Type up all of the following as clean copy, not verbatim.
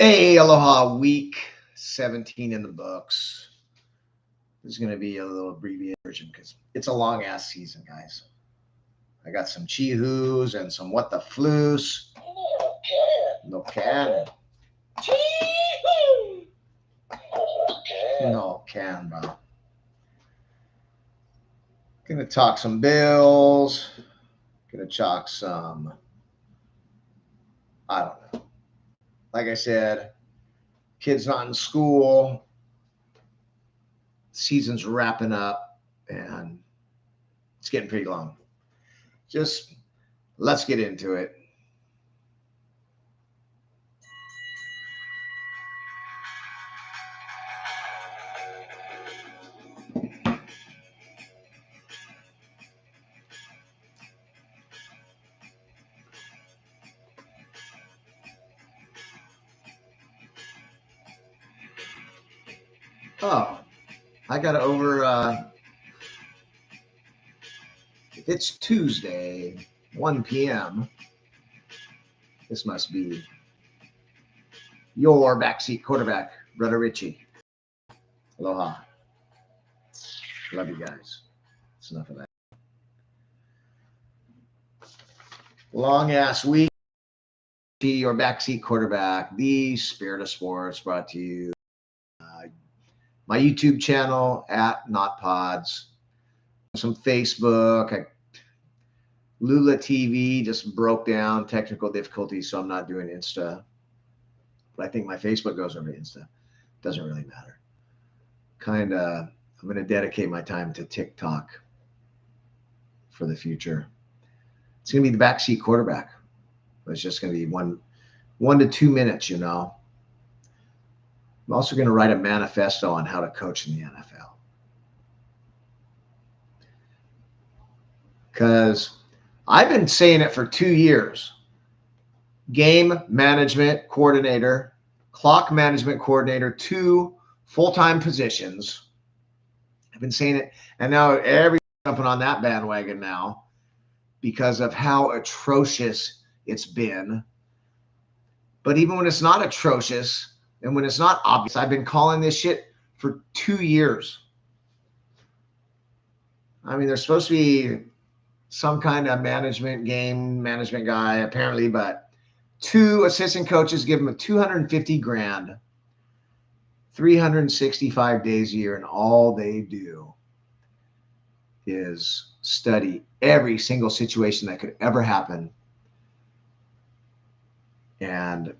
Hey, aloha, week 17 in the books. This is going to be a little abbreviated version because it's a long ass season, guys. I got some Chihus and some what the floos. No can. No can, bro. Gonna talk some bills. Gonna talk some, I don't know. Like I said, kids not in school. Season's wrapping up and it's getting pretty long. Just let's get into it. Oh, I got over. If it's Tuesday, 1 p.m., this must be your backseat quarterback, Brother Richie. Aloha. Love you guys. That's enough of that. Long ass week. Your backseat quarterback, the Spirit of Sports, brought to you. My YouTube channel at Not Pods. Some Facebook. Lula TV just broke down, technical difficulties, so I'm not doing Insta. But I think my Facebook goes over to Insta. Doesn't really matter. I'm going to dedicate my time to TikTok for the future. It's going to be the backseat quarterback. It's just going to be one to 2 minutes, you know. I'm also going to write a manifesto on how to coach in the NFL. Because I've been saying it for 2 years. Game management coordinator, clock management coordinator, 2 full-time positions. I've been saying it, and now everybody's jumping on that bandwagon now because of how atrocious it's been. But even when it's not atrocious and when it's not obvious, I've been calling this shit for 2 years. I mean, there's supposed to be some kind of game management guy, apparently, but 2 assistant coaches give them $250,000, 365 days a year, and all they do is study every single situation that could ever happen. And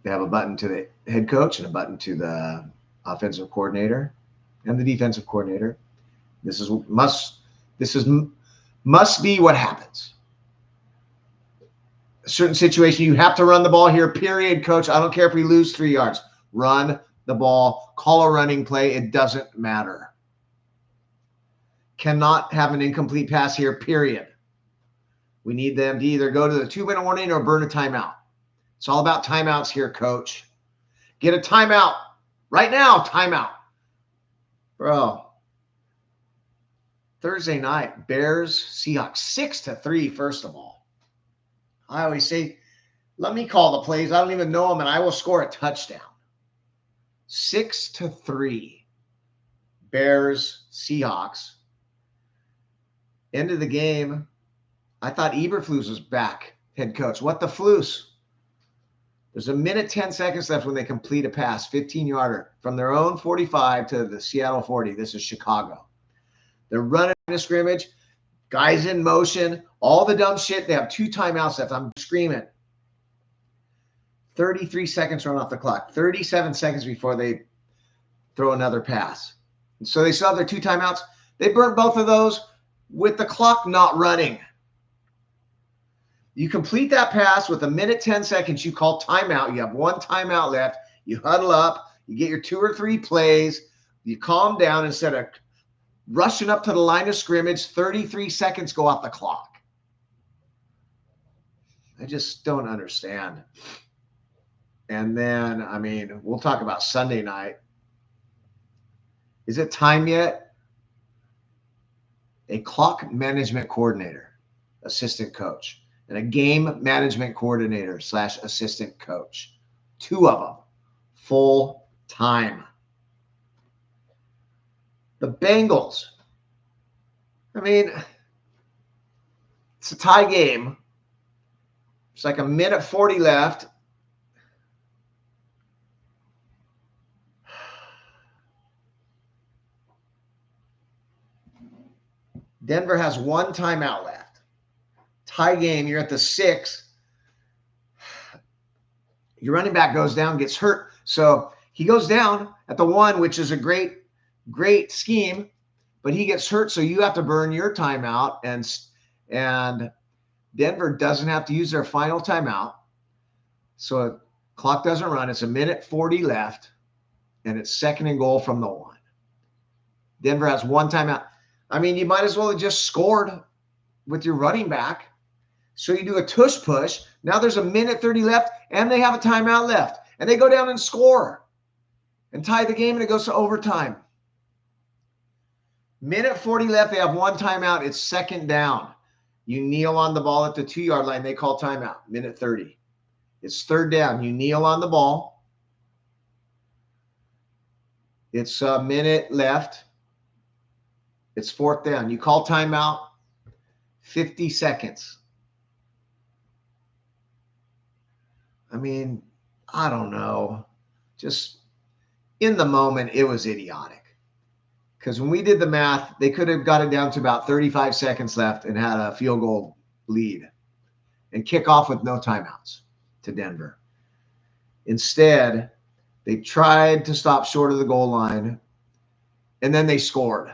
they have a button to the head coach and a button to the offensive coordinator and the defensive coordinator. This must be what happens. A certain situation, you have to run the ball here, period, coach. I don't care if we lose 3 yards. Run the ball, call a running play. It doesn't matter. Cannot have an incomplete pass here, period. We need them to either go to the 2-minute warning or burn a timeout. It's all about timeouts here, coach. Get a timeout. Right now, timeout. Bro. Thursday night, Bears, Seahawks, 6-3, first of all. I always say, let me call the plays. I don't even know them, and I will score a touchdown. 6-3. Bears, Seahawks. End of the game. I thought Eberflus was back, head coach. What the flus? There's 1 minute, 10 seconds left when they complete a pass, 15-yarder, from their own 45 to the Seattle 40. This is Chicago. They're running a scrimmage, guys in motion, all the dumb shit. They have 2 timeouts left. I'm screaming. 33 seconds run off the clock, 37 seconds before they throw another pass. And so they still have their 2 timeouts. They burnt both of those with the clock not running. You complete that pass with 1 minute, 10 seconds. You call timeout. You have 1 timeout left. You huddle up. You get your 2 or 3 plays. You calm down instead of rushing up to the line of scrimmage. 33 seconds go off the clock. I just don't understand. And then, I mean, we'll talk about Sunday night. Is it time yet? A clock management coordinator, assistant coach, and a game management coordinator / assistant coach. 2 of them. full time. The Bengals, I mean, it's a tie game. It's like a minute 40 left. Denver has one timeout left. Tie game, you're at the 6. Your running back goes down, gets hurt. So he goes down at the 1, which is a great scheme, but he gets hurt. So you have to burn your timeout, and Denver doesn't have to use their final timeout. So clock doesn't run. It's a minute 40 left, and it's 2nd and goal from the 1. Denver has one timeout. I mean, you might as well have just scored with your running back. So you do a tush push. Now there's a minute 30 left, and they have a timeout left. And they go down and score and tie the game, and it goes to overtime. Minute 40 left. They have one timeout. It's 2nd down. You kneel on the ball at the 2-yard line. They call timeout. Minute 30. It's 3rd down. You kneel on the ball. It's a minute left. It's 4th down. You call timeout. 50 seconds. I mean, I don't know. Just in the moment, it was idiotic. Because when we did the math, they could have got it down to about 35 seconds left and had a field goal lead and kick off with no timeouts to Denver. Instead, they tried to stop short of the goal line, and then they scored.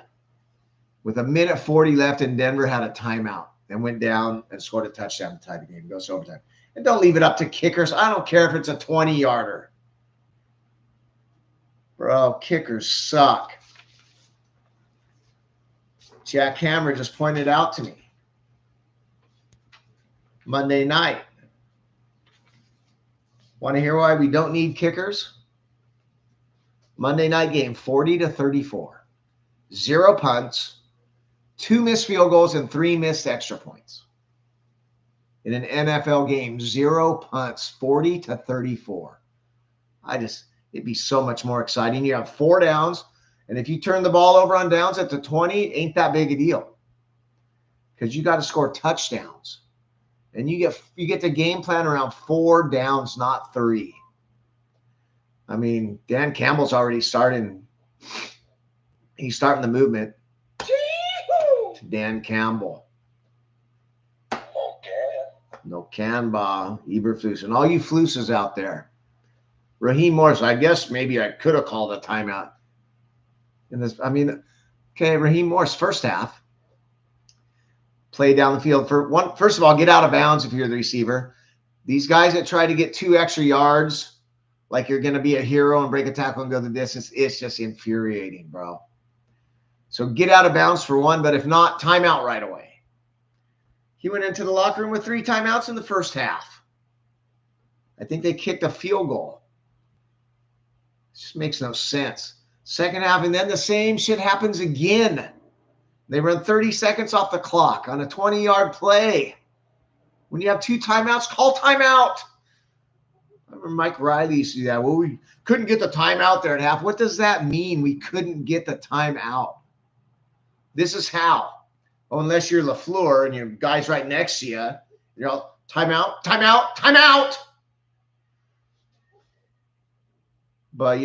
With a minute 40 left, and Denver had a timeout and went down and scored a touchdown to tie the game. Goes to overtime. And don't leave it up to kickers. I don't care if it's a 20-yarder. Bro, kickers suck. Jack Hammer just pointed out to me. Monday night. Want to hear why we don't need kickers? Monday night game, 40-34. 0 punts, 2 missed field goals, and 3 missed extra points. In an NFL game, 0 punts, 40-34. It'd be so much more exciting. You have 4 downs, and if you turn the ball over on downs at the 20, it ain't that big a deal. Because you got to score touchdowns. And you get the game plan around 4 downs, not 3. I mean, Dan Campbell's already starting. He's starting the movement. To Dan Campbell. No Canba, Eberflus, and all you flusses out there. Raheem Morris, I guess maybe I could have called a timeout. Okay, Raheem Morris, first half. Play down the field. First of all, get out of bounds if you're the receiver. These guys that try to get 2 extra yards, like you're going to be a hero and break a tackle and go the distance, it's just infuriating, bro. So get out of bounds for 1, but if not, timeout right away. He went into the locker room with 3 timeouts in the first half. I think they kicked a field goal. It just makes no sense. Second half, and then the same shit happens again. They run 30 seconds off the clock on a 20-yard play. When you have 2 timeouts, call timeout. I remember Mike Riley used to do that. Well, we couldn't get the timeout there at half. What does that mean? We couldn't get the timeout. This is how. Oh, unless you're LaFleur and your guy's right next to you, you're all timeout, timeout, timeout. But,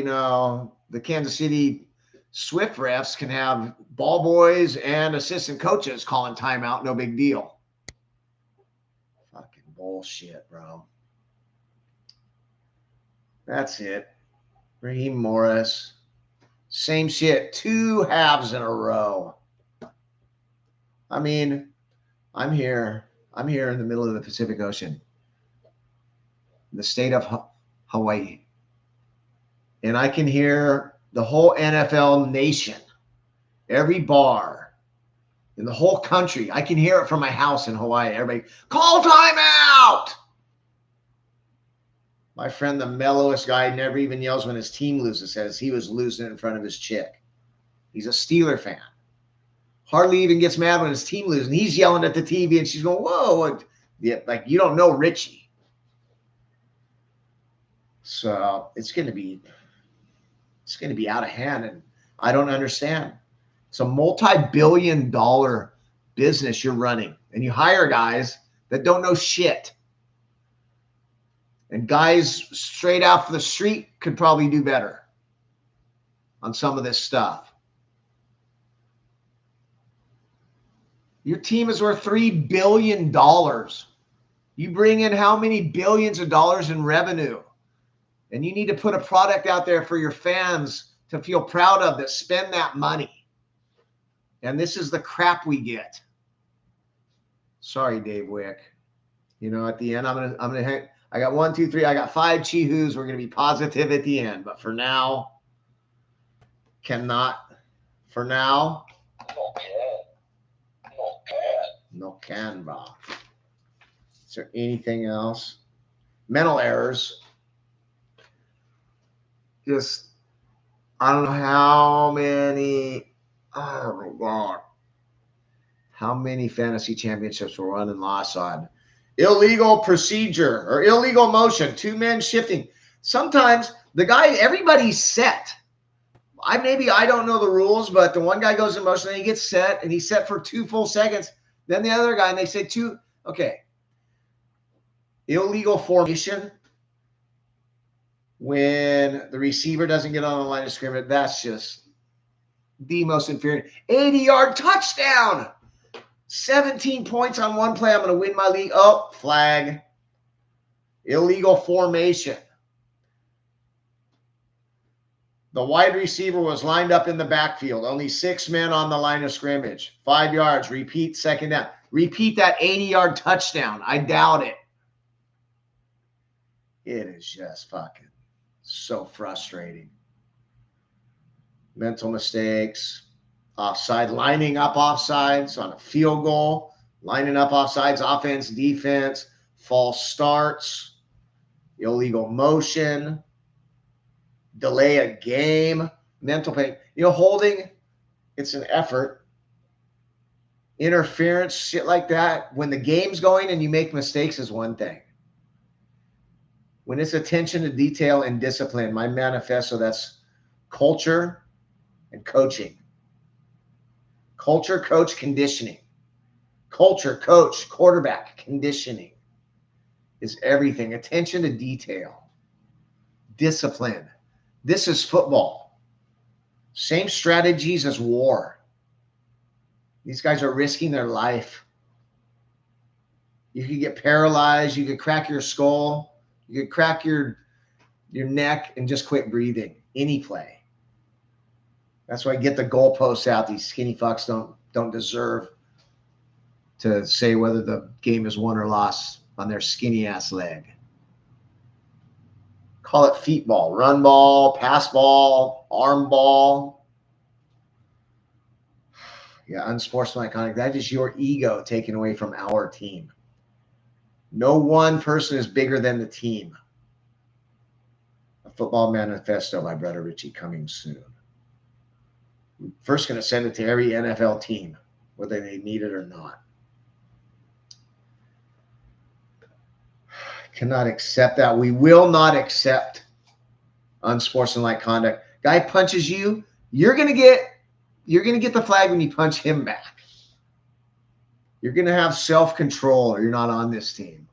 the Kansas City Swift refs can have ball boys and assistant coaches calling timeout. No big deal. Fucking bullshit, bro. That's it. Raheem Morris. Same shit. 2 halves in a row. I mean, I'm here. I'm here in the middle of the Pacific Ocean, the state of Hawaii. And I can hear the whole NFL nation, every bar in the whole country. I can hear it from my house in Hawaii. Everybody, call timeout. My friend, the mellowest guy, never even yells when his team loses, says he was losing in front of his chick. He's a Steeler fan. Hardly even gets mad when his team loses. And he's yelling at the TV, and she's going, whoa. Yeah, like, you don't know Richie. So it's going to be It's going to be out of hand, and I don't understand. It's a multi-billion-dollar business you're running, and you hire guys that don't know shit. And guys straight off the street could probably do better on some of this stuff. Your team is worth $3 billion. You bring in how many billions of dollars in revenue? And you need to put a product out there for your fans to feel proud of that spend that money. And this is the crap we get. Sorry, Dave Wick. You know, at the end, I'm gonna hang. I got 1, 2, 3. I got 5 Chi-Hoos. We're gonna be positive at the end, but for now, cannot. For now, no Canva. Is there anything else? Mental errors. Just, I don't know how many. Oh my God. How many fantasy championships were won and lost on illegal procedure or illegal motion, 2 men shifting? Sometimes the guy, everybody's set. I don't know the rules, but the one guy goes in motion and he gets set, and he's set for 2 full seconds. Then the other guy, and they say 2. Okay. Illegal formation. When the receiver doesn't get on the line of scrimmage, that's just the most inferior. 80-yard touchdown. 17 points on one play. I'm going to win my league. Oh, flag. Illegal formation. The wide receiver was lined up in the backfield. Only 6 men on the line of scrimmage. 5 yards. Repeat, second down. Repeat that 80-yard touchdown. I doubt it. It is just fucking so frustrating. Mental mistakes. Offside, lining up offsides on a field goal. Lining up offsides, offense, defense. False starts. Illegal motion. Delay a game. Mental pain. You know, holding, it's an effort. Interference, shit like that. When the game's going and you make mistakes is one thing. When it's attention to detail and discipline, my manifesto, that's culture and coaching. Culture, coach, conditioning. Culture, coach, quarterback, conditioning is everything. Attention to detail. Discipline. This is football. Same strategies as war. These guys are risking their life. You could get paralyzed. You could crack your skull. You could crack your neck and just quit breathing. Any play. That's why I get the goalposts out. These skinny fucks don't deserve to say whether the game is won or lost on their skinny ass leg. Call it feet ball, run ball, pass ball, arm ball. Yeah, unsportsmanlike conduct. That is your ego taken away from our team. No one person is bigger than the team. A football manifesto by Brother Richie coming soon. I'm first going to send it to every NFL team, whether they need it or not. I cannot accept that. We will not accept unsportsmanlike conduct. Guy punches you, you're going to get the flag when you punch him back. You're going to have self-control or you're not on this team.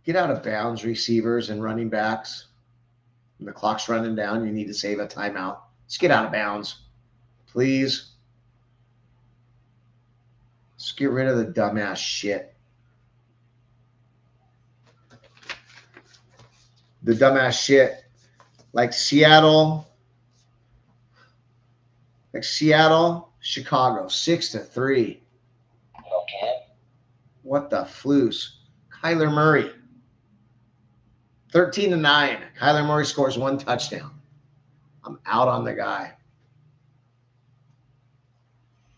Get out of bounds, receivers and running backs. When the clock's running down, you need to save a timeout. Let's get out of bounds, please. Let's get rid of the dumbass shit. The dumbass shit. Like Seattle, Chicago, 6-3. Okay. What the floos? Kyler Murray, 13-9. Kyler Murray scores 1 touchdown. I'm out on the guy.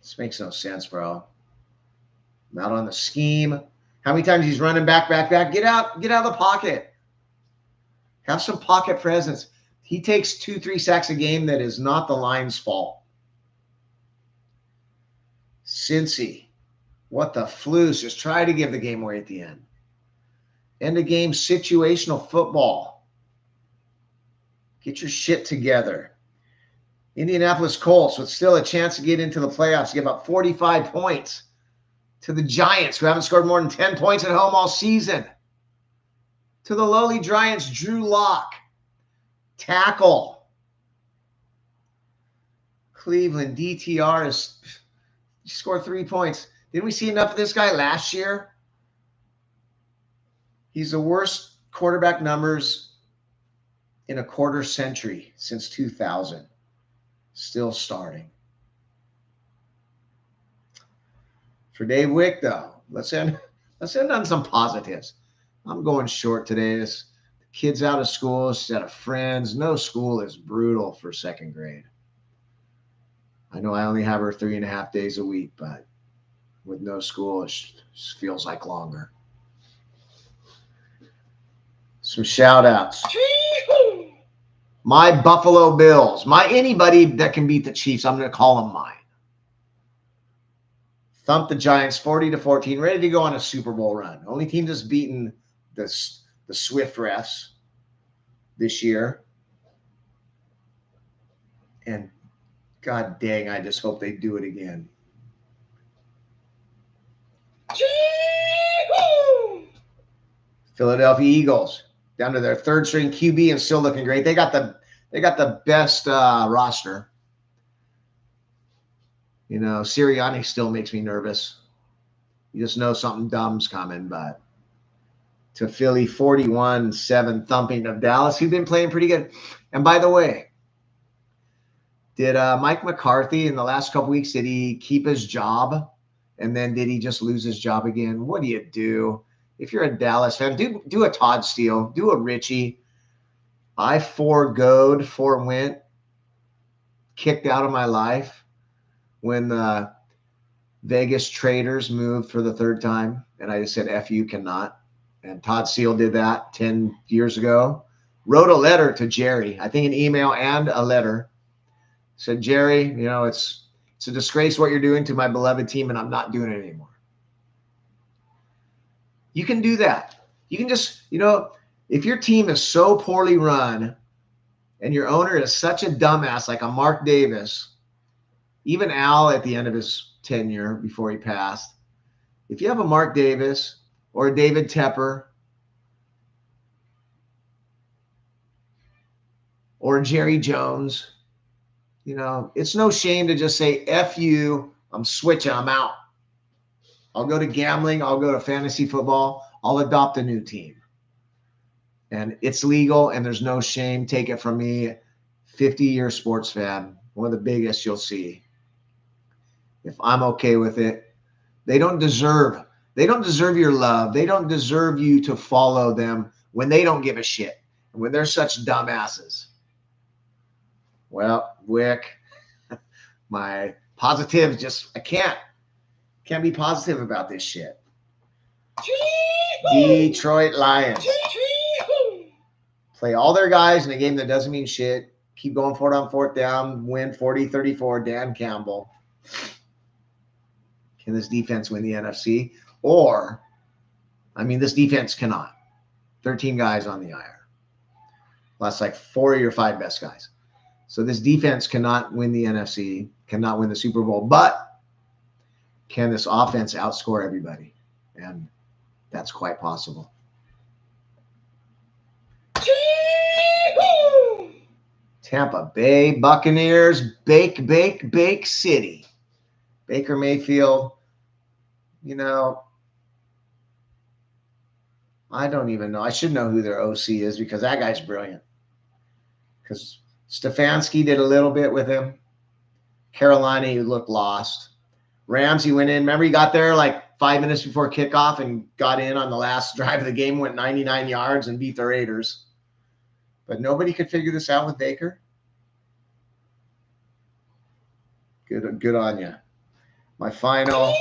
This makes no sense, bro. I'm out on the scheme. How many times he's running back? Get out of the pocket. Have some pocket presence. He takes 2-3 sacks a game. That is not the line's fault. Cincy, what the floos? Just try to give the game away at the end. End of game situational football. Get your shit together. Indianapolis Colts with still a chance to get into the playoffs give up 45 points to the Giants, who haven't scored more than 10 points at home all season. To the lowly Giants, Drew Lock. Tackle. Cleveland, DTR is scored 3 points. Didn't we see enough of this guy last year? He's the worst quarterback numbers in a quarter century since 2000. Still starting. For Dave Wick, though, let's end on some positives. I'm going short today. This kid's out of school, instead of friends. No school is brutal for second grade. I know I only have her 3.5 days a week, but with no school, it feels like longer. Some shout outs. My Buffalo Bills. My anybody that can beat the Chiefs, I'm going to call them mine. Thumped the Giants 40-14, ready to go on a Super Bowl run. Only team that's beaten the Swift refs this year. And God dang, I just hope they do it again. Philadelphia Eagles down to their third string QB and still looking great. They got the best roster. You know, Sirianni still makes me nervous. You just know something dumb's coming, but to Philly 41-7 thumping of Dallas, who've been playing pretty good. And by the way, did Mike McCarthy in the last couple weeks, did he keep his job? And then did he just lose his job again? What do you do? If you're a Dallas fan, do a Todd Steele, do a Richie. I went kicked out of my life when the Vegas traders moved for the third time. And I just said, F you cannot. And Todd Steele did that 10 years ago. Wrote a letter to Jerry, I think an email and a letter. Said, Jerry, you know, it's a disgrace what you're doing to my beloved team, and I'm not doing it anymore. You can do that. You can just, you know, if your team is so poorly run and your owner is such a dumbass like a Mark Davis, even Al at the end of his tenure before he passed, if you have a Mark Davis or a David Tepper or a Jerry Jones, you know, it's no shame to just say, F you, I'm switching, I'm out. I'll go to gambling. I'll go to fantasy football. I'll adopt a new team. And it's legal and there's no shame. Take it from me, 50-year sports fan, one of the biggest you'll see. If I'm okay with it, they don't deserve your love. They don't deserve you to follow them when they don't give a shit and when they're such dumbasses. Well, Wick, my positives just, I can't be positive about this shit. Detroit Lions play all their guys in a game that doesn't mean shit. Keep going for it on fourth down. Win 40-34. Dan Campbell. Can this defense win the NFC? Or, I mean, this defense cannot. 13 guys on the IR. That's like 4 of your 5 best guys. So this defense cannot win the NFC, cannot win the Super Bowl, but can this offense outscore everybody? And that's quite possible. Tampa Bay Buccaneers, bake city. Baker Mayfield, you know, I don't even know. I should know who their OC is because that guy's brilliant. Because Stefanski did a little bit with him. Carolina, he looked lost. Rams, he went in. Remember, he got there like 5 minutes before kickoff and got in on the last drive of the game, went 99 yards and beat the Raiders. But nobody could figure this out with Baker. Good on you. My final,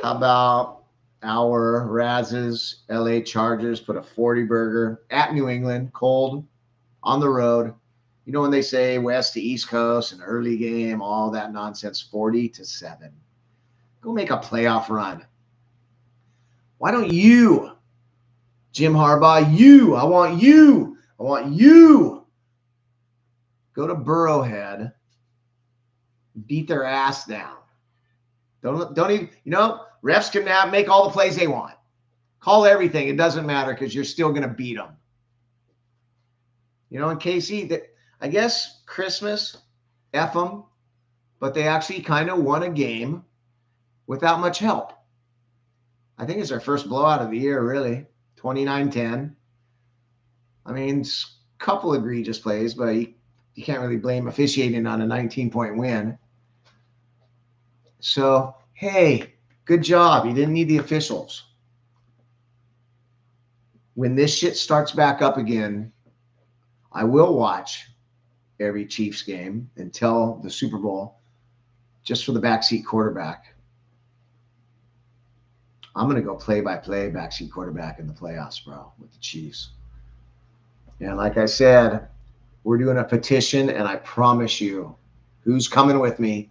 how about our Raz's LA Chargers put a 40 burger at New England, cold, on the road. You know when they say west to east coast, an early game, all that nonsense, 40-7. Go make a playoff run. Why don't you, Jim Harbaugh, I want you go to Burrowhead, beat their ass down. Don't even, refs can now make all the plays they want. Call everything. It doesn't matter because you're still going to beat them. In KC, I guess Christmas, F them, but they actually kind of won a game without much help. I think it's their first blowout of the year, really. 29-10. I mean, it's a couple egregious plays, but you can't really blame officiating on a 19-point win. So, hey, good job. You didn't need the officials. When this shit starts back up again, I will watch every Chiefs game until the Super Bowl just for the backseat quarterback. I'm going to go play-by-play backseat quarterback in the playoffs, bro, with the Chiefs. And like I said, we're doing a petition, and I promise you, who's coming with me?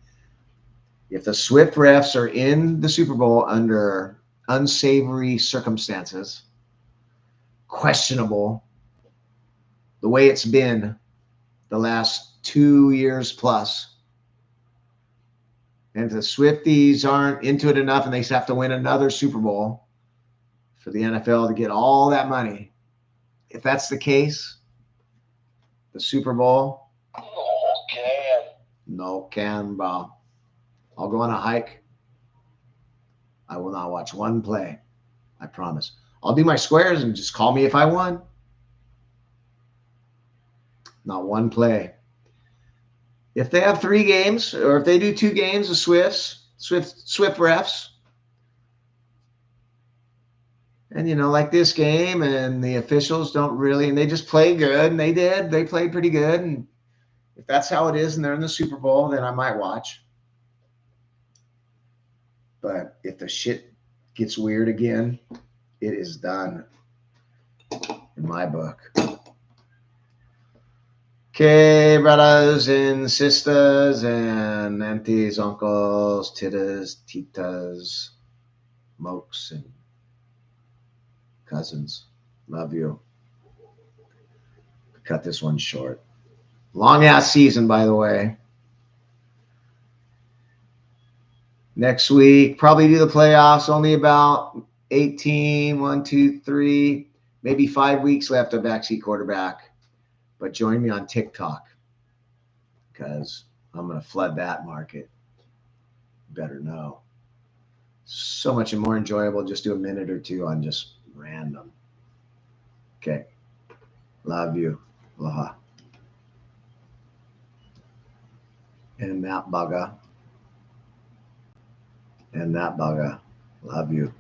If the Swift refs are in the Super Bowl under unsavory circumstances, questionable, the way it's been the last 2 years plus, and if the Swifties aren't into it enough and they have to win another Super Bowl for the NFL to get all that money, if that's the case, the Super Bowl, no can, bro. I'll go on a hike. I will not watch one play. I promise. I'll do my squares and just call me if I won. Not one play. If they have 3 games, or if they do 2 games of Swift refs, and like this game, and the officials don't really, and they just play good, and they played pretty good, and if that's how it is, and they're in the Super Bowl, then I might watch. But if the shit gets weird again, it is done in my book. Okay, brothers and sisters and aunties, uncles, titas, titas, mokes, and cousins. Love you. Cut this one short. Long ass season, by the way. Next week, probably do the playoffs. Only about 18, 1, 2, 3, maybe 5 weeks left of backseat quarterback. But join me on TikTok because I'm going to flood that market. Better know. So much more enjoyable. Just do a minute or 2 on just random. Okay. Love you. Aloha. And that bugger. Love you.